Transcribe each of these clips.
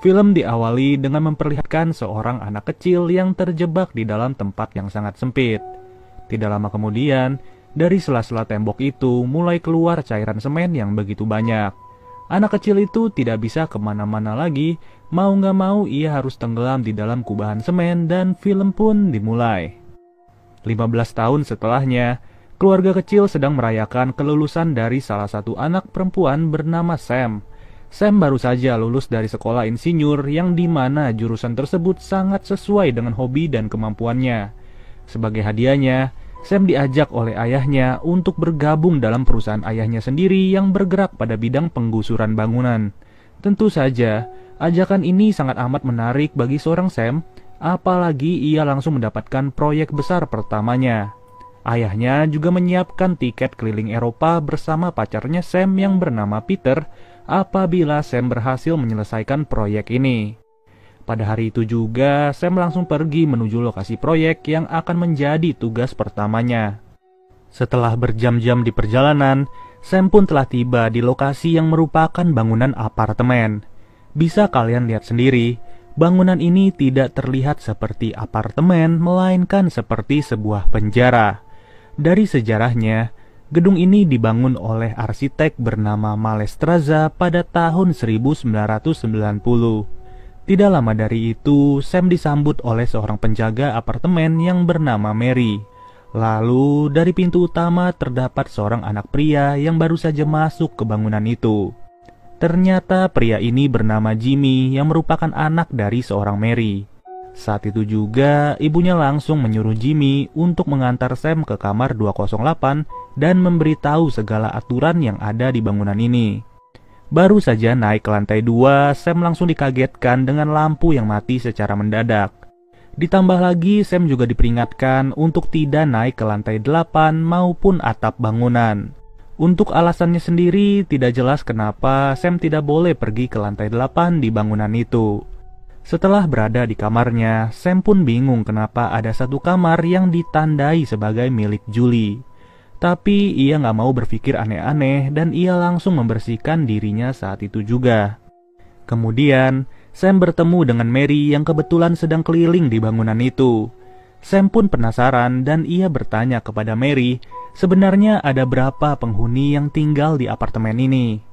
Film diawali dengan memperlihatkan seorang anak kecil yang terjebak di dalam tempat yang sangat sempit. Tidak lama kemudian, dari sela-sela tembok itu mulai keluar cairan semen yang begitu banyak. Anak kecil itu tidak bisa kemana-mana lagi, mau nggak mau ia harus tenggelam di dalam kubahan semen dan film pun dimulai. 15 tahun setelahnya, keluarga kecil sedang merayakan kelulusan dari salah satu anak perempuan bernama Sam. Sam baru saja lulus dari sekolah insinyur yang dimana jurusan tersebut sangat sesuai dengan hobi dan kemampuannya. Sebagai hadiahnya, Sam diajak oleh ayahnya untuk bergabung dalam perusahaan ayahnya sendiri yang bergerak pada bidang penggusuran bangunan. Tentu saja, ajakan ini sangat amat menarik bagi seorang Sam, apalagi ia langsung mendapatkan proyek besar pertamanya. Ayahnya juga menyiapkan tiket keliling Eropa bersama pacarnya Sam yang bernama Peter apabila Sam berhasil menyelesaikan proyek ini. Pada hari itu juga, Sam langsung pergi menuju lokasi proyek yang akan menjadi tugas pertamanya. Setelah berjam-jam di perjalanan, Sam pun telah tiba di lokasi yang merupakan bangunan apartemen. Bisa kalian lihat sendiri, bangunan ini tidak terlihat seperti apartemen, melainkan seperti sebuah penjara. Dari sejarahnya, gedung ini dibangun oleh arsitek bernama Mallestraza pada tahun 1990. Tidak lama dari itu, Sam disambut oleh seorang penjaga apartemen yang bernama Mary. Lalu, dari pintu utama terdapat seorang anak pria yang baru saja masuk ke bangunan itu. Ternyata pria ini bernama Jimmy yang merupakan anak dari seorang Mary. Saat itu juga, ibunya langsung menyuruh Jimmy untuk mengantar Sam ke kamar 208 dan memberitahu segala aturan yang ada di bangunan ini. Baru saja naik ke lantai 2, Sam langsung dikagetkan dengan lampu yang mati secara mendadak. Ditambah lagi, Sam juga diperingatkan untuk tidak naik ke lantai 8 maupun atap bangunan. Untuk alasannya sendiri, tidak jelas kenapa Sam tidak boleh pergi ke lantai 8 di bangunan itu. Setelah berada di kamarnya, Sam pun bingung kenapa ada satu kamar yang ditandai sebagai milik Julie. Tapi ia nggak mau berpikir aneh-aneh dan ia langsung membersihkan dirinya saat itu juga. Kemudian, Sam bertemu dengan Mary yang kebetulan sedang keliling di bangunan itu. Sam pun penasaran dan ia bertanya kepada Mary, sebenarnya ada berapa penghuni yang tinggal di apartemen ini.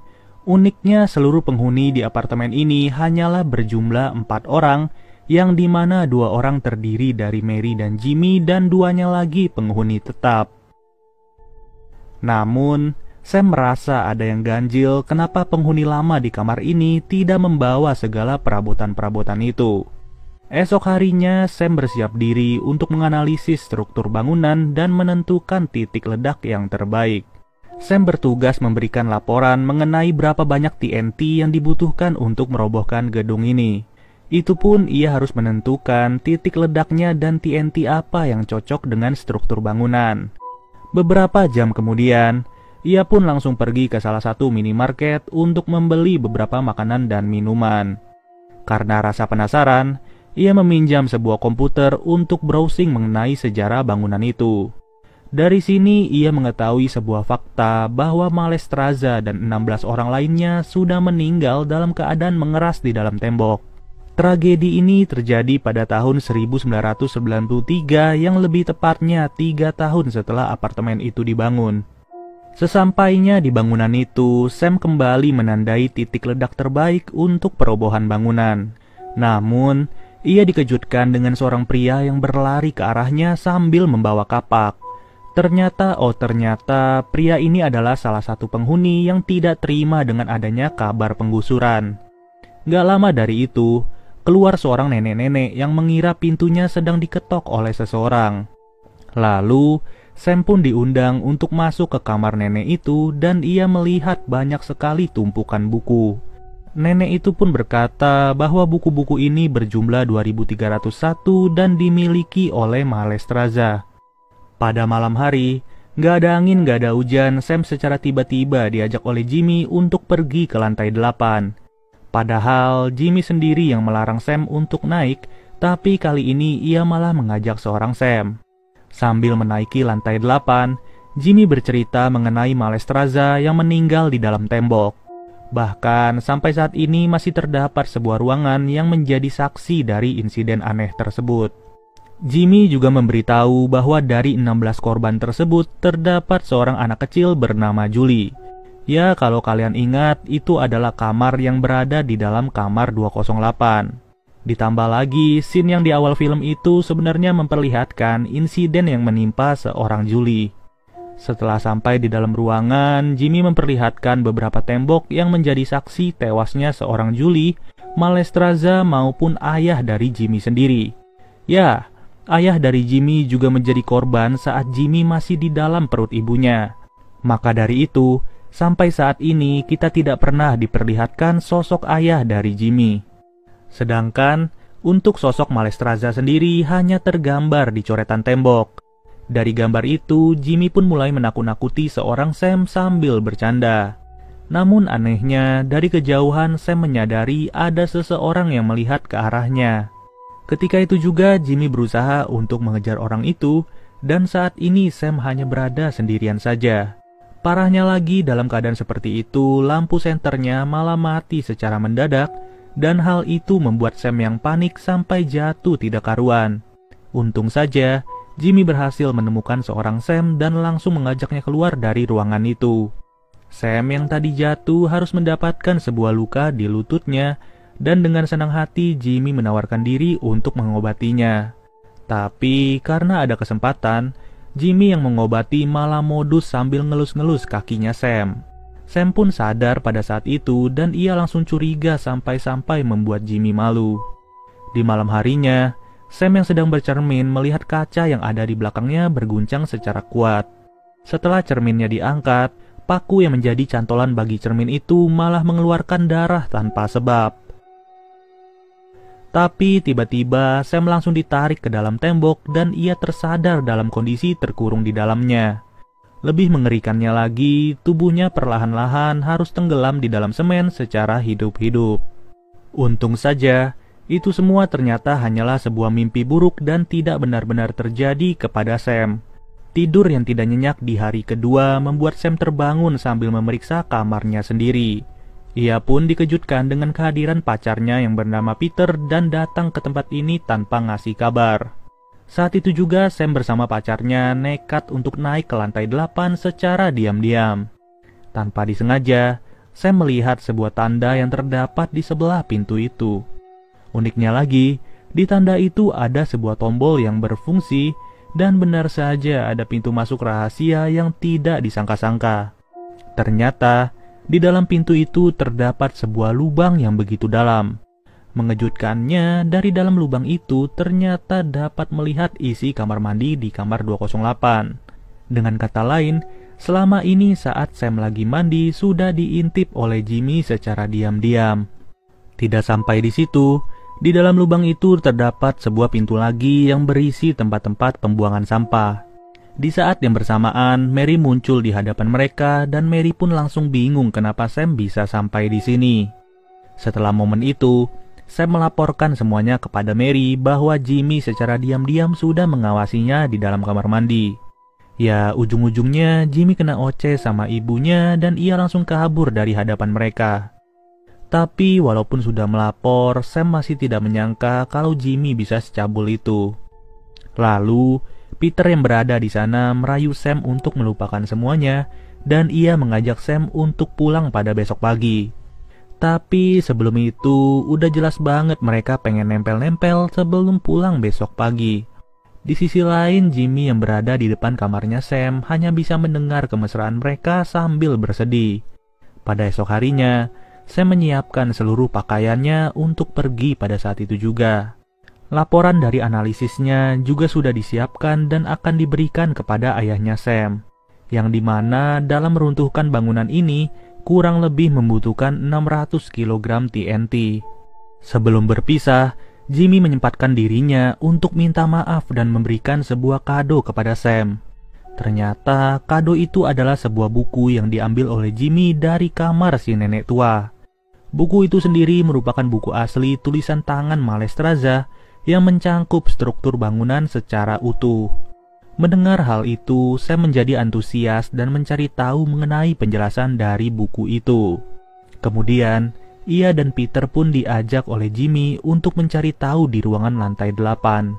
Uniknya, seluruh penghuni di apartemen ini hanyalah berjumlah 4 orang, yang dimana 2 orang terdiri dari Mary dan Jimmy dan 2-nya lagi penghuni tetap. Namun, Sam merasa ada yang ganjil kenapa penghuni lama di kamar ini tidak membawa segala perabotan-perabotan itu. Esok harinya, Sam bersiap diri untuk menganalisis struktur bangunan dan menentukan titik ledak yang terbaik. Sam bertugas memberikan laporan mengenai berapa banyak TNT yang dibutuhkan untuk merobohkan gedung ini. Itu pun ia harus menentukan titik ledaknya dan TNT apa yang cocok dengan struktur bangunan. Beberapa jam kemudian, ia pun langsung pergi ke salah satu minimarket untuk membeli beberapa makanan dan minuman. Karena rasa penasaran, ia meminjam sebuah komputer untuk browsing mengenai sejarah bangunan itu. Dari sini ia mengetahui sebuah fakta bahwa Mallestraza dan 16 orang lainnya sudah meninggal dalam keadaan mengeras di dalam tembok. Tragedi ini terjadi pada tahun 1993 yang lebih tepatnya 3 tahun setelah apartemen itu dibangun. Sesampainya di bangunan itu, Sam kembali menandai titik ledak terbaik untuk perobohan bangunan. Namun, ia dikejutkan dengan seorang pria yang berlari ke arahnya sambil membawa kapak. Ternyata pria ini adalah salah satu penghuni yang tidak terima dengan adanya kabar penggusuran. Gak lama dari itu, keluar seorang nenek-nenek yang mengira pintunya sedang diketok oleh seseorang. Lalu, Sam pun diundang untuk masuk ke kamar nenek itu dan ia melihat banyak sekali tumpukan buku. Nenek itu pun berkata bahwa buku-buku ini berjumlah 2301 dan dimiliki oleh Mallestraza. Pada malam hari, gak ada angin gak ada hujan, Sam secara tiba-tiba diajak oleh Jimmy untuk pergi ke lantai 8. Padahal Jimmy sendiri yang melarang Sam untuk naik, tapi kali ini ia malah mengajak seorang Sam. Sambil menaiki lantai 8, Jimmy bercerita mengenai Mallestraza yang meninggal di dalam tembok. Bahkan sampai saat ini masih terdapat sebuah ruangan yang menjadi saksi dari insiden aneh tersebut. Jimmy juga memberitahu bahwa dari 16 korban tersebut terdapat seorang anak kecil bernama Julie. Ya, kalau kalian ingat, itu adalah kamar yang berada di dalam kamar 208. Ditambah lagi, scene yang di awal film itu sebenarnya memperlihatkan insiden yang menimpa seorang Julie. Setelah sampai di dalam ruangan, Jimmy memperlihatkan beberapa tembok yang menjadi saksi tewasnya seorang Julie, Malestroza maupun ayah dari Jimmy sendiri. Ya, ayah dari Jimmy juga menjadi korban saat Jimmy masih di dalam perut ibunya. Maka dari itu, sampai saat ini kita tidak pernah diperlihatkan sosok ayah dari Jimmy. Sedangkan untuk sosok Malestroza sendiri hanya tergambar di coretan tembok. Dari gambar itu, Jimmy pun mulai menakut-nakuti seorang Sam sambil bercanda. Namun anehnya, dari kejauhan Sam menyadari ada seseorang yang melihat ke arahnya. Ketika itu juga Jimmy berusaha untuk mengejar orang itu, dan saat ini Sam hanya berada sendirian saja. Parahnya lagi, dalam keadaan seperti itu, lampu senternya malah mati secara mendadak, dan hal itu membuat Sam yang panik sampai jatuh tidak karuan. Untung saja, Jimmy berhasil menemukan seorang Sam dan langsung mengajaknya keluar dari ruangan itu. Sam yang tadi jatuh harus mendapatkan sebuah luka di lututnya, dan dengan senang hati Jimmy menawarkan diri untuk mengobatinya. Tapi karena ada kesempatan, Jimmy yang mengobati malah modus sambil ngelus-ngelus kakinya Sam. Sam pun sadar pada saat itu dan ia langsung curiga sampai-sampai membuat Jimmy malu. Di malam harinya, Sam yang sedang bercermin melihat kaca yang ada di belakangnya berguncang secara kuat. Setelah cerminnya diangkat, paku yang menjadi cantolan bagi cermin itu malah mengeluarkan darah tanpa sebab. Tapi tiba-tiba Sam langsung ditarik ke dalam tembok dan ia tersadar dalam kondisi terkurung di dalamnya. Lebih mengerikannya lagi, tubuhnya perlahan-lahan harus tenggelam di dalam semen secara hidup-hidup. Untung saja, itu semua ternyata hanyalah sebuah mimpi buruk dan tidak benar-benar terjadi kepada Sam. Tidur yang tidak nyenyak di hari kedua membuat Sam terbangun sambil memeriksa kamarnya sendiri. Ia pun dikejutkan dengan kehadiran pacarnya yang bernama Peter dan datang ke tempat ini tanpa ngasih kabar. Saat itu juga Sam bersama pacarnya nekat untuk naik ke lantai 8 secara diam-diam. Tanpa disengaja, Sam melihat sebuah tanda yang terdapat di sebelah pintu itu. Uniknya lagi, di tanda itu ada sebuah tombol yang berfungsi dan benar saja ada pintu masuk rahasia yang tidak disangka-sangka. Ternyata, di dalam pintu itu terdapat sebuah lubang yang begitu dalam. Mengejutkannya, dari dalam lubang itu ternyata dapat melihat isi kamar mandi di kamar 208. Dengan kata lain, selama ini saat Sam lagi mandi sudah diintip oleh Jimmy secara diam-diam. Tidak sampai di situ, di dalam lubang itu terdapat sebuah pintu lagi yang berisi tempat-tempat pembuangan sampah. Di saat yang bersamaan, Mary muncul di hadapan mereka dan Mary pun langsung bingung kenapa Sam bisa sampai di sini. Setelah momen itu, Sam melaporkan semuanya kepada Mary bahwa Jimmy secara diam-diam sudah mengawasinya di dalam kamar mandi. Ya, ujung-ujungnya Jimmy kena oceh sama ibunya dan ia langsung kabur dari hadapan mereka. Tapi walaupun sudah melapor, Sam masih tidak menyangka kalau Jimmy bisa secabul itu. Lalu, Peter yang berada di sana merayu Sam untuk melupakan semuanya dan ia mengajak Sam untuk pulang pada besok pagi. Tapi sebelum itu, udah jelas banget mereka pengen nempel-nempel sebelum pulang besok pagi. Di sisi lain, Jimmy yang berada di depan kamarnya Sam hanya bisa mendengar kemesraan mereka sambil bersedih. Pada esok harinya, Sam menyiapkan seluruh pakaiannya untuk pergi pada saat itu juga. Laporan dari analisisnya juga sudah disiapkan dan akan diberikan kepada ayahnya Sam, yang dimana dalam meruntuhkan bangunan ini kurang lebih membutuhkan 600 kg TNT. Sebelum berpisah, Jimmy menyempatkan dirinya untuk minta maaf dan memberikan sebuah kado kepada Sam. Ternyata kado itu adalah sebuah buku yang diambil oleh Jimmy dari kamar si nenek tua. Buku itu sendiri merupakan buku asli tulisan tangan Malestroza yang mencangkup struktur bangunan secara utuh. Mendengar hal itu, Sam menjadi antusias dan mencari tahu mengenai penjelasan dari buku itu. Kemudian, ia dan Peter pun diajak oleh Jimmy untuk mencari tahu di ruangan lantai 8.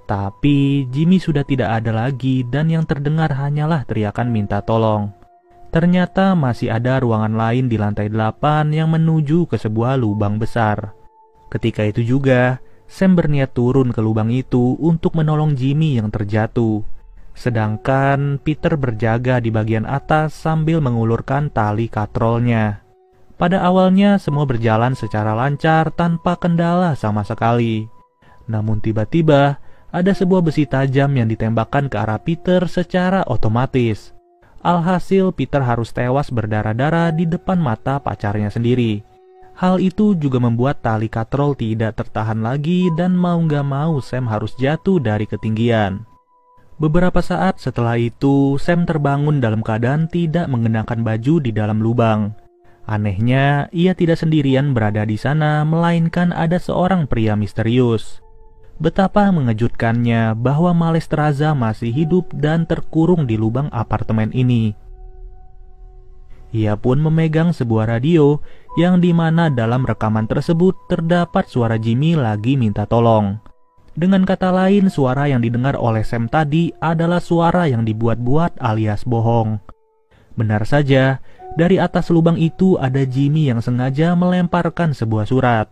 Tapi Jimmy sudah tidak ada lagi dan yang terdengar hanyalah teriakan minta tolong. Ternyata masih ada ruangan lain di lantai 8 yang menuju ke sebuah lubang besar. Ketika itu juga, Sam berniat turun ke lubang itu untuk menolong Jimmy yang terjatuh. Sedangkan Peter berjaga di bagian atas sambil mengulurkan tali katrolnya. Pada awalnya semua berjalan secara lancar tanpa kendala sama sekali. Namun tiba-tiba ada sebuah besi tajam yang ditembakkan ke arah Peter secara otomatis. Alhasil Peter harus tewas berdarah-darah di depan mata pacarnya sendiri. Hal itu juga membuat tali katrol tidak tertahan lagi dan mau gak mau Sam harus jatuh dari ketinggian. Beberapa saat setelah itu, Sam terbangun dalam keadaan tidak mengenakan baju di dalam lubang. Anehnya, ia tidak sendirian berada di sana, melainkan ada seorang pria misterius. Betapa mengejutkannya bahwa Malestraza masih hidup dan terkurung di lubang apartemen ini. Ia pun memegang sebuah radio yang dimana dalam rekaman tersebut terdapat suara Jimmy lagi minta tolong. Dengan kata lain, suara yang didengar oleh Sam tadi adalah suara yang dibuat-buat alias bohong. Benar saja, dari atas lubang itu ada Jimmy yang sengaja melemparkan sebuah surat.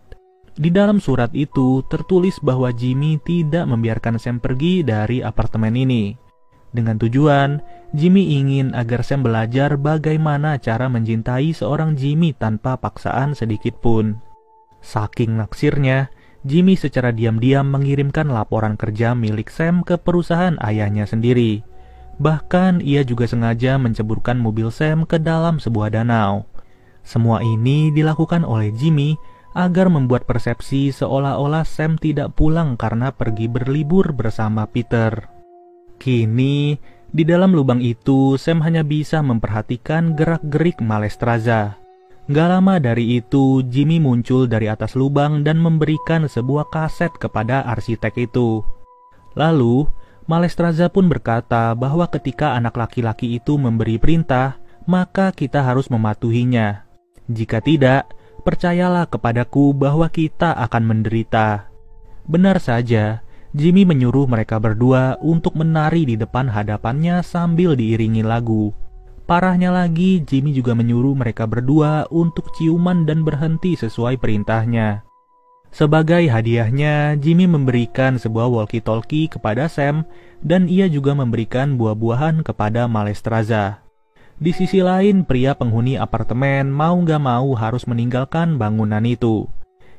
Di dalam surat itu tertulis bahwa Jimmy tidak membiarkan Sam pergi dari apartemen ini. Dengan tujuan, Jimmy ingin agar Sam belajar bagaimana cara mencintai seorang Jimmy tanpa paksaan sedikit pun. Saking naksirnya, Jimmy secara diam-diam mengirimkan laporan kerja milik Sam ke perusahaan ayahnya sendiri. Bahkan ia juga sengaja menceburkan mobil Sam ke dalam sebuah danau. Semua ini dilakukan oleh Jimmy agar membuat persepsi seolah-olah Sam tidak pulang karena pergi berlibur bersama Peter. Kini, di dalam lubang itu Sam hanya bisa memperhatikan gerak-gerik Malestraza. Gak lama dari itu, Jimmy muncul dari atas lubang dan memberikan sebuah kaset kepada arsitek itu. Lalu, Malestraza pun berkata bahwa ketika anak laki-laki itu memberi perintah, maka kita harus mematuhinya. Jika tidak, percayalah kepadaku bahwa kita akan menderita. Benar saja, Jimmy menyuruh mereka berdua untuk menari di depan hadapannya sambil diiringi lagu. Parahnya lagi, Jimmy juga menyuruh mereka berdua untuk ciuman dan berhenti sesuai perintahnya. Sebagai hadiahnya, Jimmy memberikan sebuah walkie-talkie kepada Sam dan ia juga memberikan buah-buahan kepada Malestraza. Di sisi lain, pria penghuni apartemen mau gak mau harus meninggalkan bangunan itu.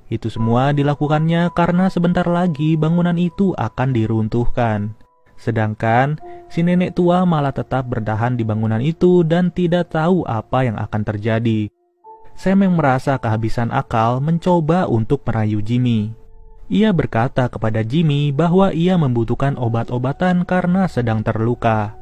Itu semua dilakukannya karena sebentar lagi bangunan itu akan diruntuhkan. Sedangkan si nenek tua malah tetap bertahan di bangunan itu dan tidak tahu apa yang akan terjadi. Sam yang merasa kehabisan akal mencoba untuk merayu Jimmy. Ia berkata kepada Jimmy bahwa ia membutuhkan obat-obatan karena sedang terluka.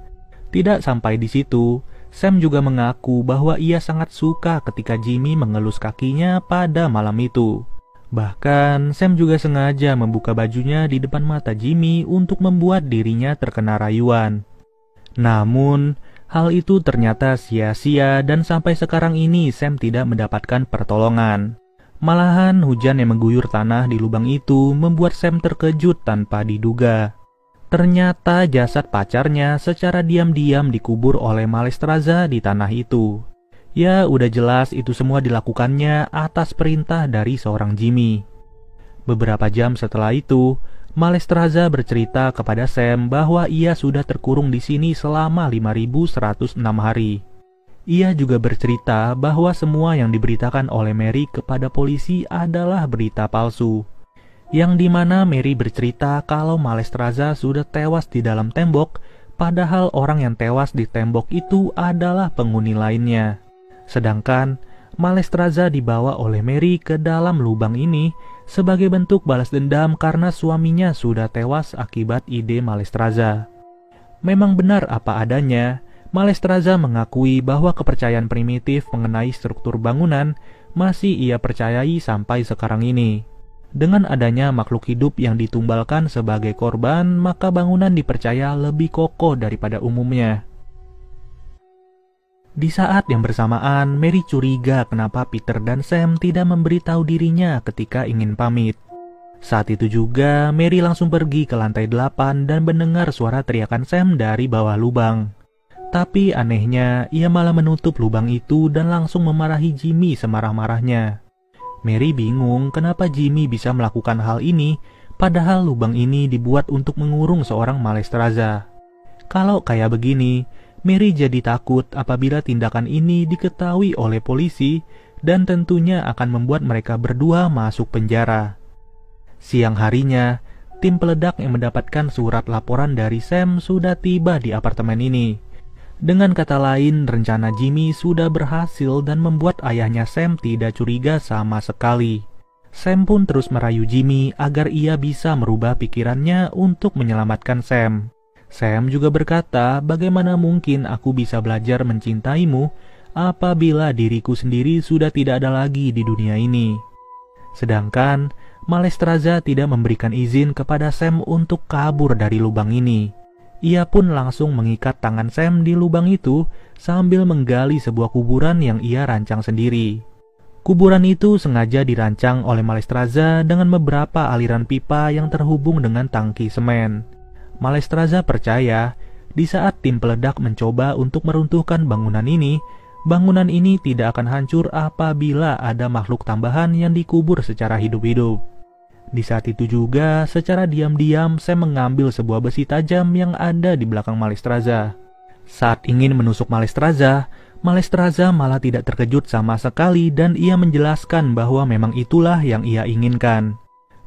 Tidak sampai di situ, Sam juga mengaku bahwa ia sangat suka ketika Jimmy mengelus kakinya pada malam itu. Bahkan, Sam juga sengaja membuka bajunya di depan mata Jimmy untuk membuat dirinya terkena rayuan. Namun, hal itu ternyata sia-sia dan sampai sekarang ini Sam tidak mendapatkan pertolongan. Malahan, hujan yang mengguyur tanah di lubang itu membuat Sam terkejut tanpa diduga. Ternyata jasad pacarnya secara diam-diam dikubur oleh Malestraza di tanah itu. Ya, udah jelas itu semua dilakukannya atas perintah dari seorang Jimmy. Beberapa jam setelah itu, Malestraza bercerita kepada Sam bahwa ia sudah terkurung di sini selama 5.106 hari. Ia juga bercerita bahwa semua yang diberitakan oleh Mary kepada polisi adalah berita palsu. Yang dimana Mary bercerita kalau Malestraza sudah tewas di dalam tembok, padahal orang yang tewas di tembok itu adalah penghuni lainnya. Sedangkan Malestraza dibawa oleh Mary ke dalam lubang ini sebagai bentuk balas dendam karena suaminya sudah tewas akibat ide Malestraza. Memang benar apa adanya, Malestraza mengakui bahwa kepercayaan primitif mengenai struktur bangunan masih ia percayai sampai sekarang ini. Dengan adanya makhluk hidup yang ditumbalkan sebagai korban, maka bangunan dipercaya lebih kokoh daripada umumnya. Di saat yang bersamaan, Mary curiga kenapa Peter dan Sam tidak memberitahu dirinya ketika ingin pamit. Saat itu juga, Mary langsung pergi ke lantai 8 dan mendengar suara teriakan Sam dari bawah lubang. Tapi anehnya, ia malah menutup lubang itu dan langsung memarahi Jimmy semarah-marahnya. Mary bingung kenapa Jimmy bisa melakukan hal ini, padahal lubang ini dibuat untuk mengurung seorang Malestroza. Kalau kayak begini, Mary jadi takut apabila tindakan ini diketahui oleh polisi dan tentunya akan membuat mereka berdua masuk penjara. Siang harinya, tim peledak yang mendapatkan surat laporan dari Sam sudah tiba di apartemen ini. Dengan kata lain, rencana Jimmy sudah berhasil dan membuat ayahnya Sam tidak curiga sama sekali. Sam pun terus merayu Jimmy agar ia bisa merubah pikirannya untuk menyelamatkan Sam. Sam juga berkata, bagaimana mungkin aku bisa belajar mencintaimu apabila diriku sendiri sudah tidak ada lagi di dunia ini. Sedangkan Malestroza tidak memberikan izin kepada Sam untuk kabur dari lubang ini. Ia pun langsung mengikat tangan Sam di lubang itu sambil menggali sebuah kuburan yang ia rancang sendiri. Kuburan itu sengaja dirancang oleh Malestroza dengan beberapa aliran pipa yang terhubung dengan tangki semen. Malestroza percaya, di saat tim peledak mencoba untuk meruntuhkan bangunan ini tidak akan hancur apabila ada makhluk tambahan yang dikubur secara hidup-hidup. Di saat itu juga, secara diam-diam Sam mengambil sebuah besi tajam yang ada di belakang Malestroza. Saat ingin menusuk Malestroza malah tidak terkejut sama sekali dan ia menjelaskan bahwa memang itulah yang ia inginkan.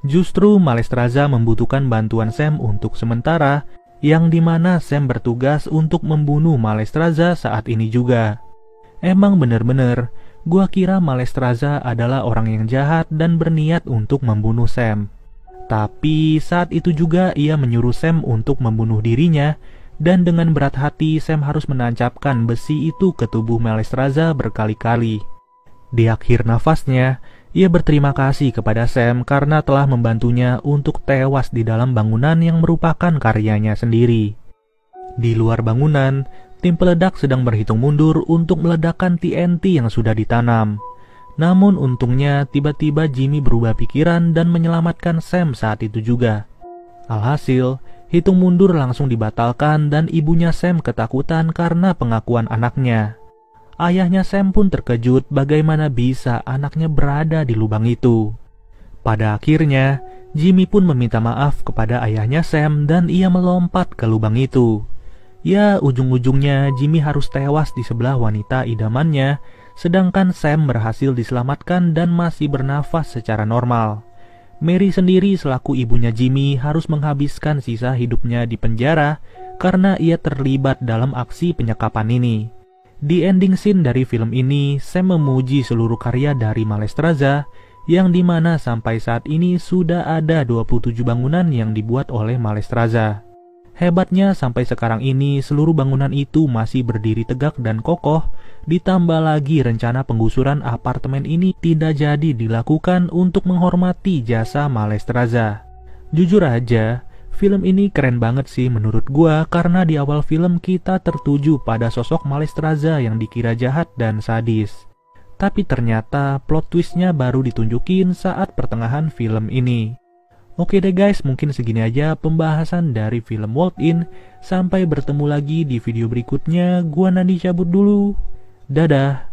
Justru Malestroza membutuhkan bantuan Sam untuk sementara, yang dimana Sam bertugas untuk membunuh Malestroza saat ini juga. Emang bener-bener, gua kira Malestroza adalah orang yang jahat dan berniat untuk membunuh Sam. Tapi saat itu juga ia menyuruh Sam untuk membunuh dirinya, dan dengan berat hati Sam harus menancapkan besi itu ke tubuh Malestroza berkali-kali. Di akhir nafasnya, ia berterima kasih kepada Sam karena telah membantunya untuk tewas di dalam bangunan yang merupakan karyanya sendiri. Di luar bangunan, tim peledak sedang berhitung mundur untuk meledakkan TNT yang sudah ditanam. Namun untungnya tiba-tiba Jimmy berubah pikiran dan menyelamatkan Sam saat itu juga. Alhasil, hitung mundur langsung dibatalkan dan ibunya Sam ketakutan karena pengakuan anaknya. Ayahnya Sam pun terkejut bagaimana bisa anaknya berada di lubang itu. Pada akhirnya, Jimmy pun meminta maaf kepada ayahnya Sam dan ia melompat ke lubang itu. Ya, ujung-ujungnya Jimmy harus tewas di sebelah wanita idamannya, sedangkan Sam berhasil diselamatkan dan masih bernafas secara normal. Mary sendiri selaku ibunya Jimmy harus menghabiskan sisa hidupnya di penjara karena ia terlibat dalam aksi penyekapan ini. Di ending scene dari film ini, Sam memuji seluruh karya dari Malestroza, yang dimana sampai saat ini sudah ada 27 bangunan yang dibuat oleh Malestroza. Hebatnya sampai sekarang ini seluruh bangunan itu masih berdiri tegak dan kokoh, ditambah lagi rencana penggusuran apartemen ini tidak jadi dilakukan untuk menghormati jasa Malestroza. Jujur aja, film ini keren banget sih menurut gua karena di awal film kita tertuju pada sosok Malestroza yang dikira jahat dan sadis. Tapi ternyata plot twistnya baru ditunjukin saat pertengahan film ini. Oke deh guys, mungkin segini aja pembahasan dari film Walk In. Sampai bertemu lagi di video berikutnya. Gua Nandi cabut dulu. Dadah.